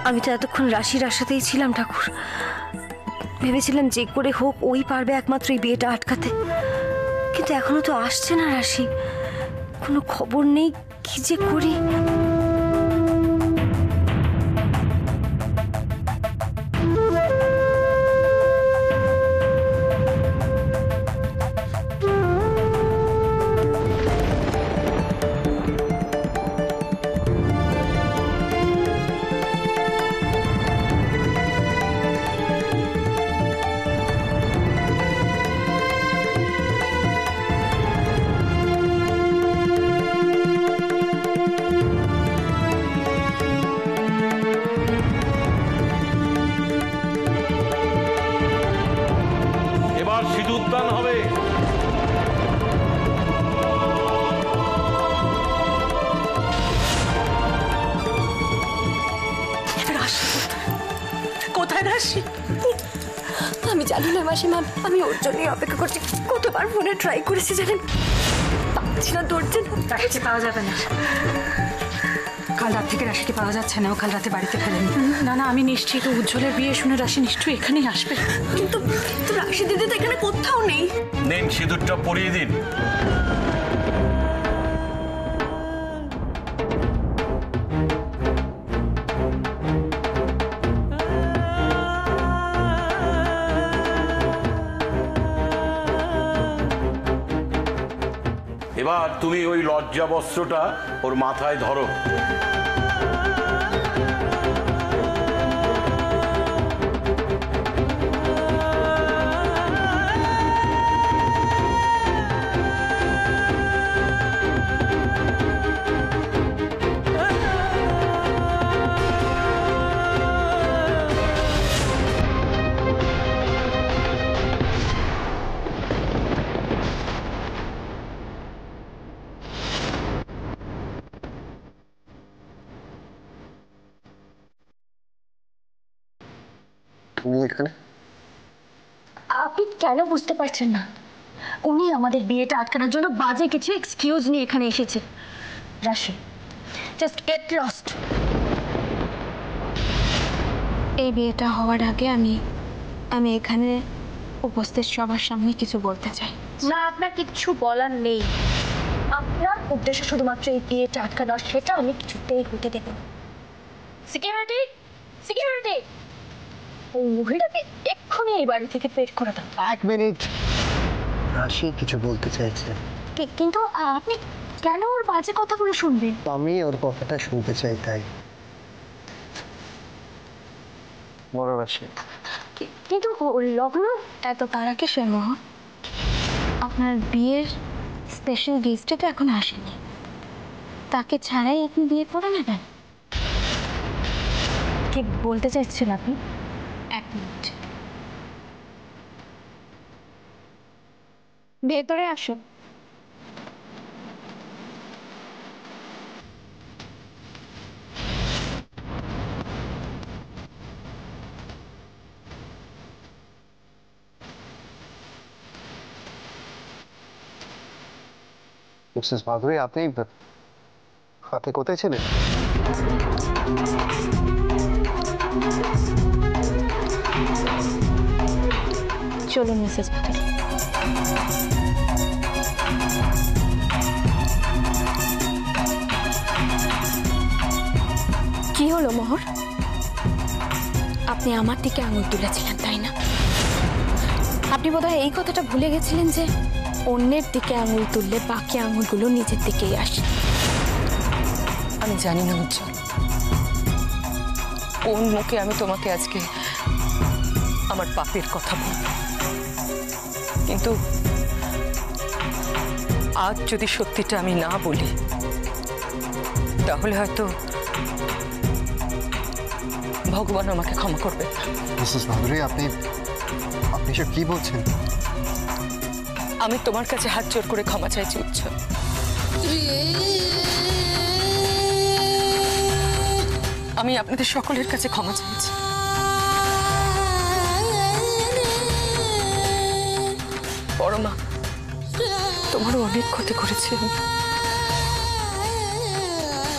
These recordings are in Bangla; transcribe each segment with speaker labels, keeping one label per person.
Speaker 1: আমি তো এতক্ষণ রাশির আশাতেই ছিলাম ঠাকুর। ভেবেছিলাম যে করে হোক ওই পারবে একমাত্র এই বিয়েটা আটকাতে, কিন্তু এখনো তো আসছে না রাশি, কোনো খবর নেই। কি যে করি।
Speaker 2: সিঁদুরদান হবে।
Speaker 1: কোথায় রাশি? আমি জানি না মাসিমা, আমি ওর জন্যই অপেক্ষা করছি। কতবার ফোনে ট্রাই করেছি জানেন, পাচ্ছি না, ধরছে না।
Speaker 3: রাশিকে পাওয়া যাবে না, কাল রাত থেকে রাশিকে পাওয়া যাচ্ছে না। ও কাল রাতে বাড়িতে ফেরেনি। না না, আমি নিশ্চিত উজ্জ্বলের বিয়ে শুনে রাশি নিশ্চয়ই এখানেই আসবে।
Speaker 1: কিন্তু রাশি দিদি তো এখানে কোথাও নেই।
Speaker 2: নেন, সিঁদুরটা পরিয়ে দিন। এবার তুমি ওই লজ্জা বস্ত্রটা ওর মাথায় ধরো।
Speaker 1: আপনি কেন বুঝতে পারছেন না? উনি আমাদের বিয়েটা আটকানোর জন্য বাজে কিছু এক্সকিউজ নিয়ে এখানে এসেছে। রাশি, জাস্ট গেট লস্ট।
Speaker 4: এই বিয়েটা হওয়ার আগে আমি এখানে উপস্থিত সবার সামনে কিছু বলতে চাই।
Speaker 1: না, আপনার কিচ্ছু বলার নেই। আপনার উদ্দেশ্য শুধুমাত্র এই বিয়েটা আটকানো, সেটা আমি কিছুতেই হতে দেব। সিকিউরিটি, সিকিউরিটি, ওই মহিলাকে এক্ষুনি এই বাড়ি থেকে বের করে দাও।
Speaker 5: এক মিনিট, রাশি কিছু বলতে চাইছে।
Speaker 1: কিন্তু আপনি কেন ওর বাজে কথাগুলো শুনবেন?
Speaker 5: আমি ওর কথাটা শুনতে চাই, তাই। বড় রাশি,
Speaker 1: কিন্তু লগ্ন
Speaker 4: এত তারা কিসের মা? আপনার বিয়ের স্পেশাল গেস্টে তো এখন আসেনি, তাকে ছাড়াই আপনি বিয়ে করে নেবেন?
Speaker 1: কি বলতে চাইছেন আপনি?
Speaker 4: এক মিনিট, ভেতরে আসুন।
Speaker 5: মিসেস মাধুরী, আপনি হাতে কোথায় ছিলেন?
Speaker 4: চলুন মিসেস পাটিল। কি হলো মোহর? আপনি আমার দিকে আঙুল তুলেছিলেন তাই না? আপনি বোধহয় এই কথাটা ভুলে গেছিলেন যে অন্যের দিকে আঙুল তুললে বাকি আঙুলগুলো নিজের দিকেই আসে।
Speaker 6: আমি জানি না উজ্জ্বল, কোন মুখে আমি তোমাকে আজকে আমার পাপের কথা বলবো, কিন্তু আজ যদি সত্যিটা আমি না বলি তাহলে হয়তো ভগবান আমাকে ক্ষমা করবেন না।
Speaker 5: মিসেস মাধুরী, আপনি সব কি বলছেন?
Speaker 6: আমি তোমার কাছে হাত জোর করে ক্ষমা চাইছি উজ্জ্বল। আমি আপনাদের সকলের কাছে ক্ষমা চাইছি। বড় মা, তোমারও অনেক ক্ষতি করেছি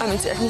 Speaker 6: আমি জানি,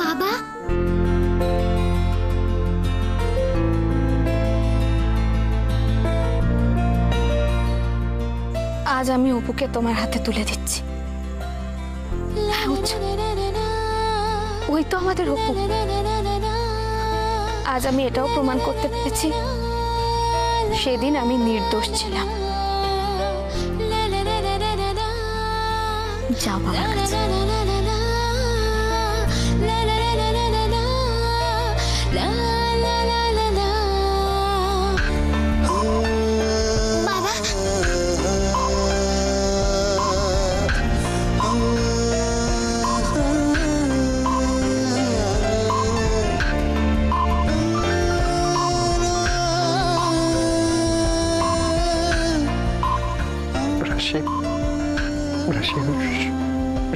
Speaker 7: বাবা
Speaker 4: আজ আমি অপুকে তোমার হাতে তুলে দিচ্ছি। হ্যাঁ, ওই তো আমাদের অপু। আজ আমি এটাও প্রমাণ করতে পেরেছি সেদিন আমি নির্দোষ ছিলাম। যাও বাবার কাছে।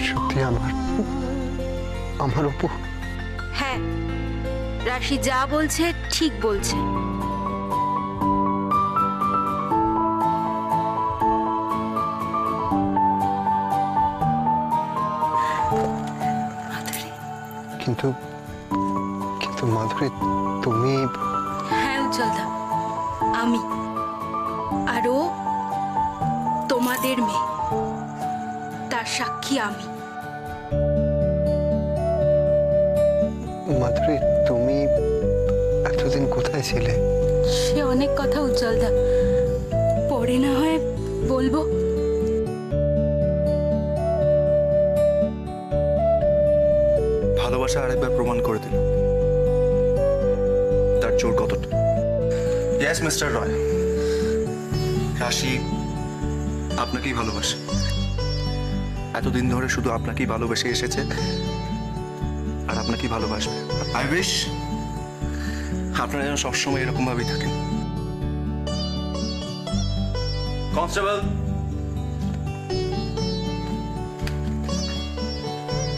Speaker 5: সত্যি আমার অপু।
Speaker 3: হ্যাঁ, রাশি যা বলছে ঠিক বলছে।
Speaker 5: কিন্তু মাধুরী, তুমি?
Speaker 3: হ্যাঁ উজ্জ্বলদা, আমি আর ও তোমাদের মেয়ে, তার সাক্ষী আমি।
Speaker 5: মাধুরী, তুমি এতদিন কোথায় ছিলে?
Speaker 3: সে অনেক কথা উজ্জ্বলদা, পরে না হয় বলবো।
Speaker 8: ভালোবাসা আরেকবার প্রমাণ করে দিল তার জোর কতটা। ইয়েস মিস্টার রয়, রাশি আপনাকেই ভালোবাসে। এতদিন ধরে শুধু আপনাকেই ভালোবেসে এসেছে আর আপনাকেই ভালোবাসবে। আই উইশ আপনারা যেন সবসময় এরকম ভাবেই থাকেন। Constable,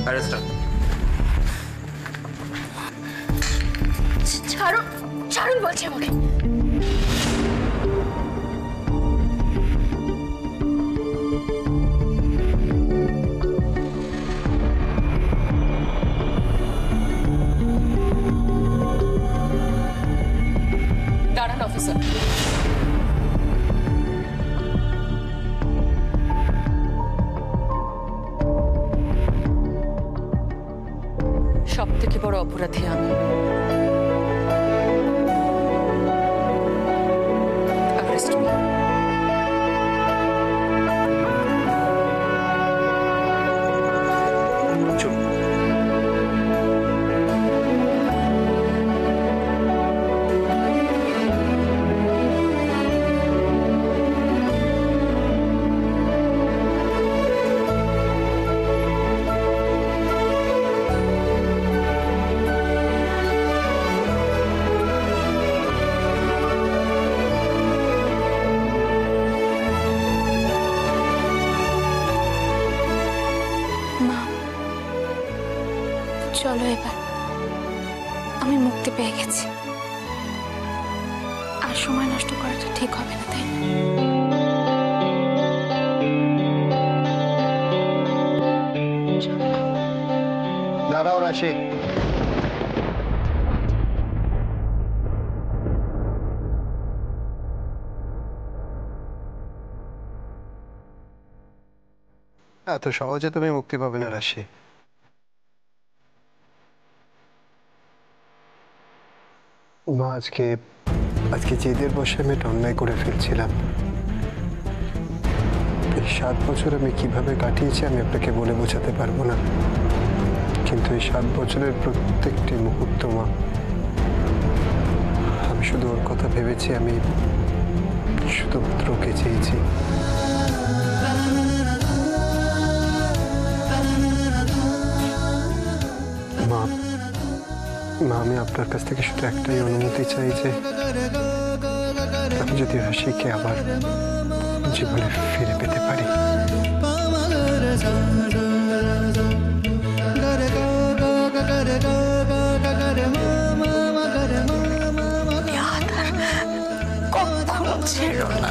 Speaker 8: arrest.
Speaker 1: ছাড়ুন, ছাড়ুন বলছি আমাকে।
Speaker 6: দাঁড়ান অফিসার। সব থেকে বড় অপরাধী আমি। Arrest me.
Speaker 8: চলুন।
Speaker 4: মা, চলো এবার, আমি মুক্তি পেয়ে গেছি। আর সময় নষ্ট করাটা ঠিক হবে না, তাই না?
Speaker 5: দাঁড়াও রাশি। এত সহজে তুমি মুক্তি পাবে না রাশি। মা, আজকে জেদের বসে আমি একটা অন্যায় করে ফেলছিলাম। এই 7 বছর আমি কিভাবে কাটিয়েছি আমি আপনাকে বলে বোঝাতে পারবো না। কিন্তু এই 7 বছরের প্রত্যেকটি মুহূর্ত মা, আমি শুধু ওর কথা ভেবেছি, আমি শুধুমাত্র ওকে চেয়েছি। মা, আমি আপনার কাছ থেকে শুধু একটাই অনুমতি চাই যে আমি যদি রাশিকে আবার জীবনে ফিরে পেতে পারি।
Speaker 3: কখনো ছেড়ো না।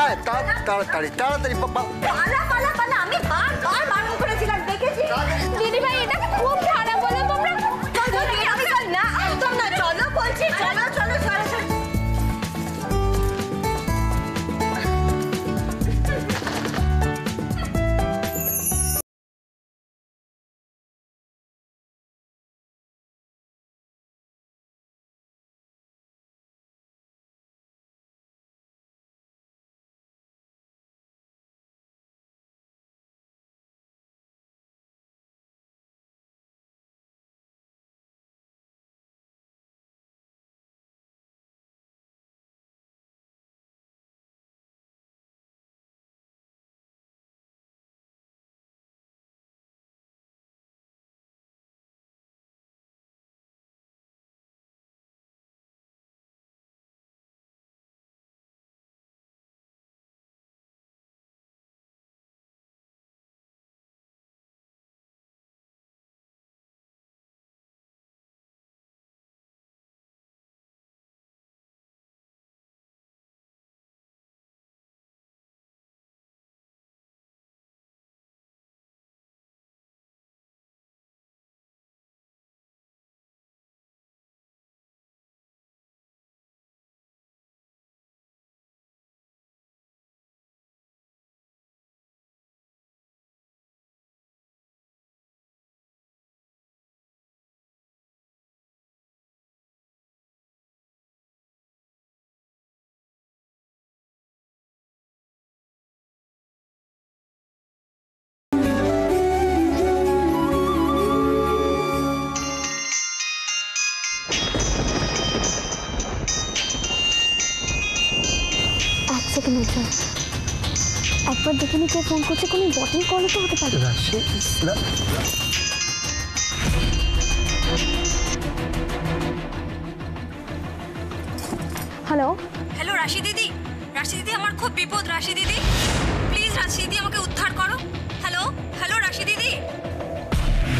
Speaker 5: কোথায়? তাড়াতাড়ি তাড়াতাড়ি
Speaker 1: পালা পালা পালা, আমি বারবার বারণ করেছিলাম, দেখেছি দিদি ভাই, এটা খুব খারাপ বলে তোমরা। না একদম না, চলো বলছি, চলো চলো চলো চলো। একবার দেখে নি কে ফোন করছে, কোনো ইম্পর্টেন্ট কলও তো হতে পারে। হ্যালো
Speaker 7: হ্যালো রাশি দিদি, রাশি দিদি আমার খুব বিপদ, রাশি দিদি প্লিজ, রাশি দিদি আমাকে উদ্ধার করো। হ্যালো হ্যালো রাশি দিদি।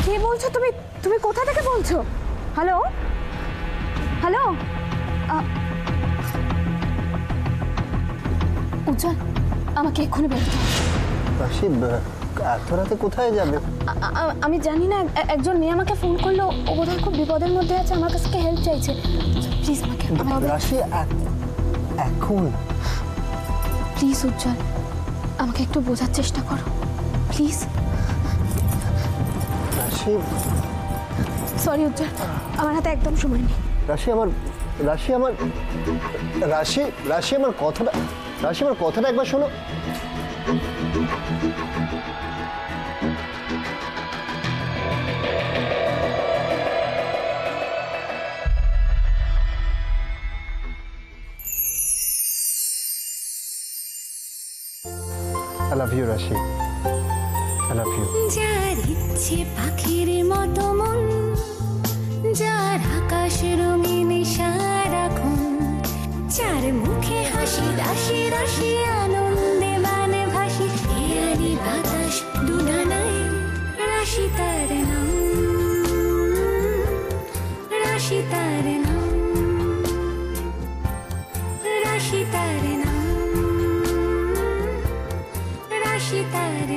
Speaker 1: কে বলছো তুমি? তুমি কোথা থেকে বলছো? হ্যালো হ্যালো উজ্জ্বল, আমাকে এক্ষুনি বেরোতে হবে।
Speaker 5: রাশি এত রাতে কোথায় যাবে?
Speaker 1: আমি জানি না, একজন মেয়ে আমাকে ফোন করলো, ও বোধহয় খুব বিপদের মধ্যে আছে, আমার কাছ থেকে হেল্প চাইছে। প্লিজ আমাকে
Speaker 5: রাশি এখন
Speaker 1: প্লিজ উজ্জ্বল, আমাকে একটু বোঝার চেষ্টা করো প্লিজ।
Speaker 5: রাশি
Speaker 1: সরি উজ্জ্বল, আমার হাতে একদম সময় নেই।
Speaker 5: রাশি আমার কথাটা একবার শোনো। I love you, Rashi. I love you.
Speaker 9: যার ইচ্ছে পাখির মতো মন, যার আকাশ রঙিন সারাক্ষণ, যার মুখে হাসি রাশি রাশি আনন্দে মানে ভাসি, হেয়ালি বাতাস দুনানায় রাশি তার নাম, রাশি তার নাম, রাশি তার নাম, রাশি তার